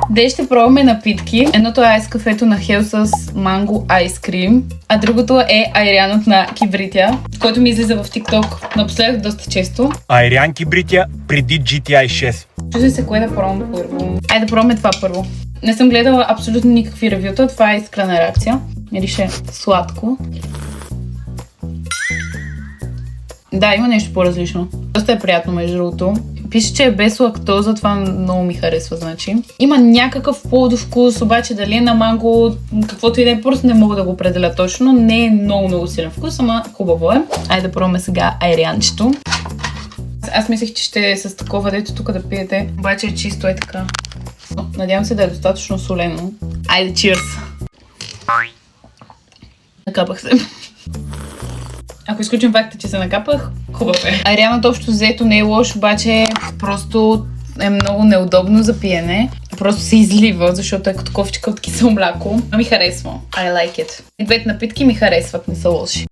Днес ще пробваме напитки. Едното е айс кафето на Хел с манго айскрим, а другото е айрянът на Кибритя, който ми излиза в TikTok напоследък доста често. Айрян Кибритя преди GTI 6. Чузи се кое да пробвам първо. Айде да пробваме това първо. Не съм гледала абсолютно никакви ревюта, това е искрена реакция. Мирише сладко. Да, има нещо по-различно. Доста е приятно, между другото. Пише, че е без лактоза, това много ми харесва, значи. Има някакъв плодов вкус, обаче дали е на манго, каквото и да е, просто не мога да го определя точно. Не е много силен вкус, ама хубаво е. Айде да пробваме сега айрянчето. Аз мислех, че ще е с такова, дето тук да пиете. Обаче е чисто е така. Надявам се да е достатъчно солено. Айде, чирс! Накапах се. Ако изключим факта, че се накапах, хубав е. Айрянът общо взето не е лош, обаче просто е много неудобно за пиене. Просто се излива, защото е като кофчика от кисело мляко. Но ми харесва. I like it. И двете напитки ми харесват, не са лоши.